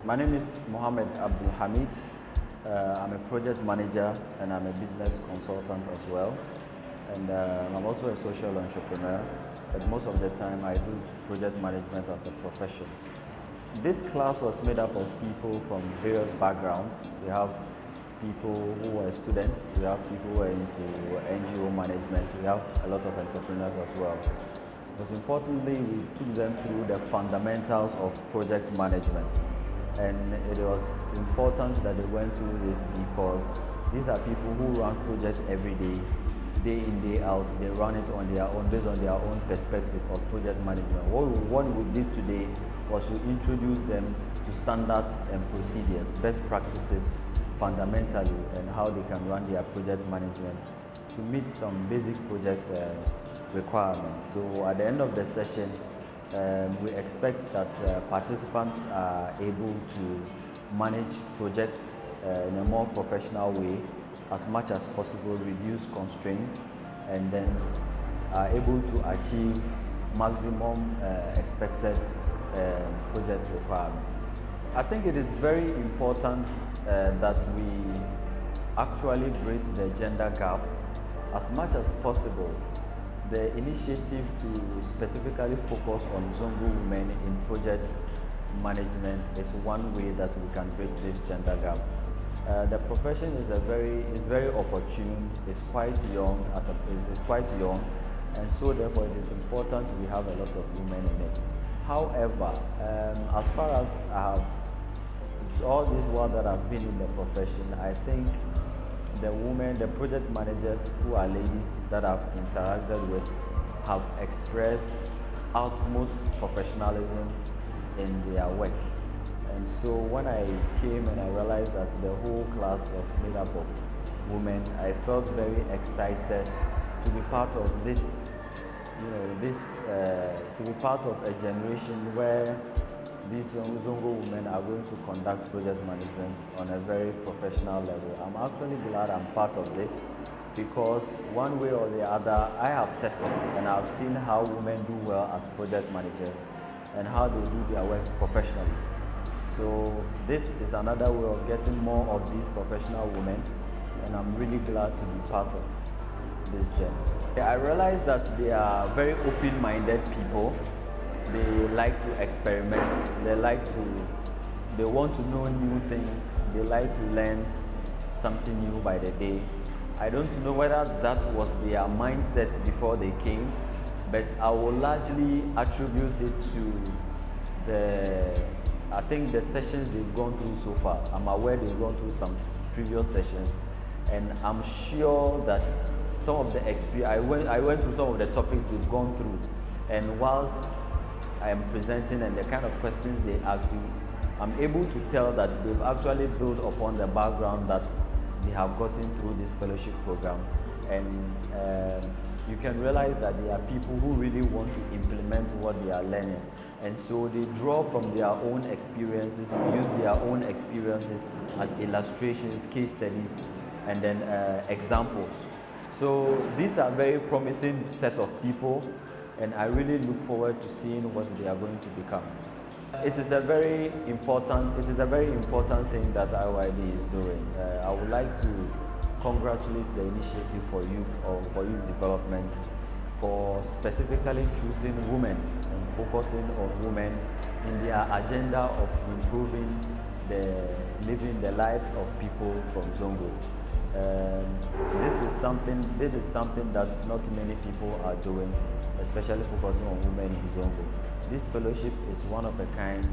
My name is Mohammed Abdul Hamid. I'm a project manager and I'm a business consultant as well. And I'm also a social entrepreneur, but most of the time I do project management as a profession. This class was made up of people from various backgrounds. We have people who are students, we have people who are into NGO management, we have a lot of entrepreneurs as well. Most importantly, we took them through the fundamentals of project management. And it was important that they went through this because these are people who run projects every day in, day out. They run it on their own, based on their own perspective of project management. What we did today was to introduce them to standards and procedures, best practices, fundamentally, and how they can run their project management to meet some basic project requirements. So at the end of the session, we expect that participants are able to manage projects in a more professional way, as much as possible, reduce constraints, and then are able to achieve maximum expected project requirements. I think it is very important that we actually bridge the gender gap as much as possible. The initiative to specifically focus on Zongo women in project management is one way that we can bridge this gender gap. The profession is very opportune. It's quite young, and so therefore it is important we have a lot of women in it. However, as far as all this while that I've been in the profession, I think the project managers who are ladies that I've interacted with have expressed utmost professionalism in their work. And so when I came and I realized that the whole class was made up of women, I felt very excited to be part of this, to be part of a generation where these Zongo women are going to conduct project management on a very professional level. I'm actually glad I'm part of this because one way or the other, I have tested and I've seen how women do well as project managers and how they do their work professionally. So this is another way of getting more of these professional women, and I'm really glad to be part of this journey. I realized that they are very open-minded people. They like to experiment, they want to know new things, they like to learn something new by the day. I don't know whether that was their mindset before they came, but I will largely attribute it to I think the sessions they've gone through so far. I'm aware they've gone through some previous sessions, and I'm sure that some of the experience, I went through some of the topics they've gone through, and whilst I am presenting and the kind of questions they ask you, I'm able to tell that they've actually built upon the background that they have gotten through this fellowship program. And you can realize that they are people who really want to implement what they are learning. And so they draw from their own experiences, use their own experiences as illustrations, case studies, and then examples. So these are very promising set of people, and I really look forward to seeing what they are going to become. It is a very important thing that IYD is doing. I would like to congratulate the initiative for youth development, for specifically choosing women and focusing on women in their agenda of improving living the lives of people from Zongo. This is something that not many people are doing, especially focusing on women in Zongo. This fellowship is one of a kind,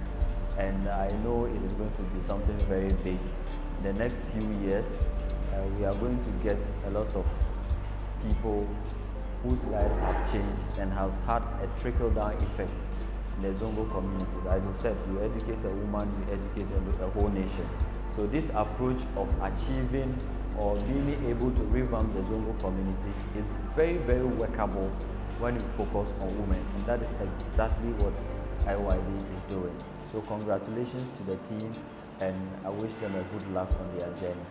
and I know it is going to be something very big. In the next few years, we are going to get a lot of people whose lives have changed and has had a trickle-down effect in the Zongo communities. As I said, you educate a woman, you educate a whole nation. So this approach of achieving or being able to revamp the Zongo community is very, very workable when you focus on women, and that is exactly what IYD is doing. So congratulations to the team, and I wish them a good luck on their journey.